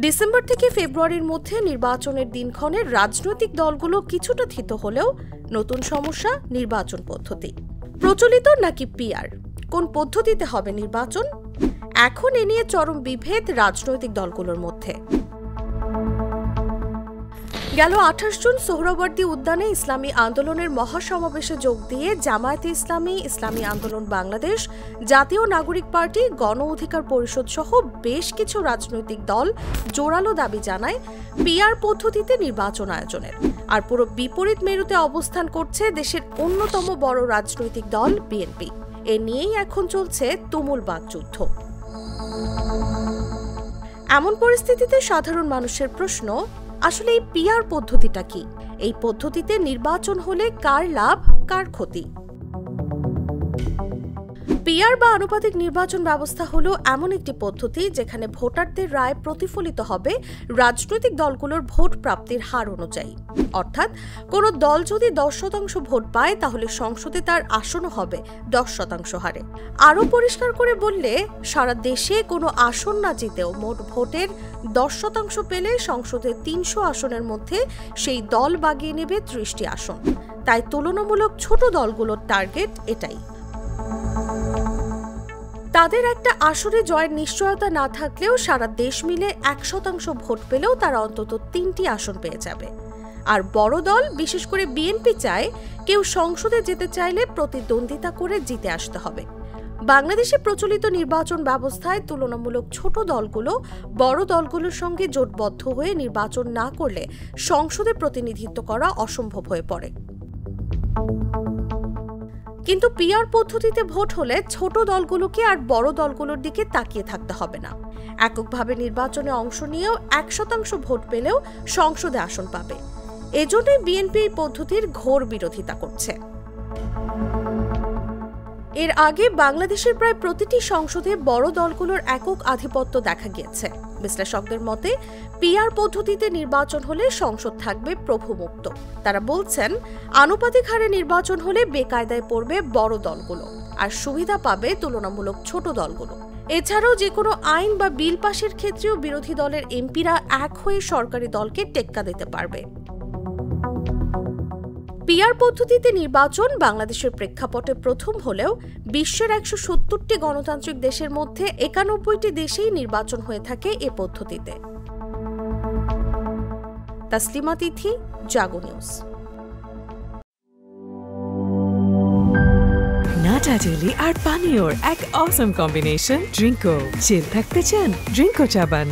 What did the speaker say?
December থেকে ফেব্রুয়ারির মধ্যে নির্বাচনের দিনক্ষণে রাজনৈতিক দলগুলো কিছুটা থিত হলেও নতুন সমস্যা নির্বাচন পদ্ধতি। প্রচলিত নাকি পিআর, কোন পদ্ধতিতে হবে নির্বাচন? এখন এ নিয়ে চরম বিভেদ রাজনৈতিক দলগুলোর মধ্যে। গেল 28 জুন সোহরাওয়ার্দী উদ্যানে ইসলামী আন্দোলনের মহাসমাবেশে যোগ দিয়ে জামায়াতে ইসলামী, ইসলামী আন্দোলন বাংলাদেশ, জাতীয় নাগরিক পার্টি, গণ অধিকার পরিষদ সহ বেশ কিছু রাজনৈতিক দল জোরালো দাবি জানায় পিআর পদ্ধতিতে নির্বাচন আয়োজনের। আর পুরো বিপরীত মেরুতে অবস্থান করছে দেশের অন্যতম বড় রাজনৈতিক দল বিএনপি। এ নিয়েই এখন চলছে তুমুল বাকযুদ্ধ। এমন পরিস্থিতিতে সাধারণ মানুষের প্রশ্ন, আসলে এই পিআর পদ্ধতিটা কি? এই পদ্ধতিতে নির্বাচন হলে কার লাভ, কার ক্ষতি? পিআর বা আনুপাতিক নির্বাচন ব্যবস্থা হলো এমন একটি পদ্ধতি যেখানে ভোটারদের রায় প্রতিফলিত হবে রাজনৈতিক দলগুলোর ভোট প্রাপ্তির হার অনুযায়ী। অর্থাৎ কোনো দল যদি 10% ভোট পায় তাহলে সংসদে তার আসনও হবে 10% হারে। আরও পরিষ্কার করে বললে, সারা দেশে কোনো আসন না জিতেও মোট ভোটের 10% পেলে সংসদের 300 আসনের মধ্যে সেই দল বাগিয়ে নেবে 30টি আসন। তাই তুলনামূলক ছোট দলগুলোর টার্গেট এটাই। তাদের একটা আসরে জয়ের নিশ্চয়তা না থাকলেও সারা দেশ মিলে 1% ভোট পেলেও তারা অন্তত 3টি আসন পেয়ে যাবে। আর বড় দল, বিশেষ করে বিএনপি চায় কেউ সংসদে যেতে চাইলে প্রতিদ্বন্দ্বিতা করে জিতে আসতে হবে। বাংলাদেশে প্রচলিত নির্বাচন ব্যবস্থায় তুলনামূলক ছোট দলগুলো বড় দলগুলোর সঙ্গে জোটবদ্ধ হয়ে নির্বাচন না করলে সংসদে প্রতিনিধিত্ব করা অসম্ভব হয়ে পড়ে। কিন্তু পিআর পদ্ধতিতে ভোট হলে ছোট দলগুলোকে আর বড় দলগুলোর দিকে তাকিয়ে থাকতে হবে না। এককভাবে নির্বাচনে অংশ নিয়েও 1% ভোট পেলেও সংসদে আসন পাবে। এজন্যই বিএনপি এই পদ্ধতির ঘোর বিরোধিতা করছে। এর আগে বাংলাদেশের প্রায় প্রতিটি সংসদে বড় দলগুলোর একক আধিপত্য দেখা গিয়েছে। বিশ্লেষকদের মতে পিআর পদ্ধতিতে নির্বাচন হলে সংসদ থাকবে প্রভুমুক্ত। তারা বলছেন, আনুপাতিক হারে নির্বাচন হলে বেকায়দায় পড়বে বড় দলগুলো আর সুবিধা পাবে তুলনামূলক ছোট দলগুলো। এছাড়াও যে কোনো আইন বা বিল পাশের ক্ষেত্রেও বিরোধী দলের এমপিরা এক হয়ে সরকারি দলকে টেক্কা দিতে পারবে। পিআর পদ্ধতিতে নির্বাচন বাংলাদেশের প্রেক্ষাপটে প্রথম হলেও বিশ্বের 170টি গণতান্ত্রিক দেশের মধ্যে 91টি দেশেই নির্বাচন হয়ে থাকে এ পদ্ধতিতে। তাসলিমা তিথি, জাগো নিউজ। নাটা জেলি আর পানীয়র এক অসম কম্বিনেশন ড্রিঙ্কো। চিল থাকতে চান? ড্রিঙ্কো চাবান।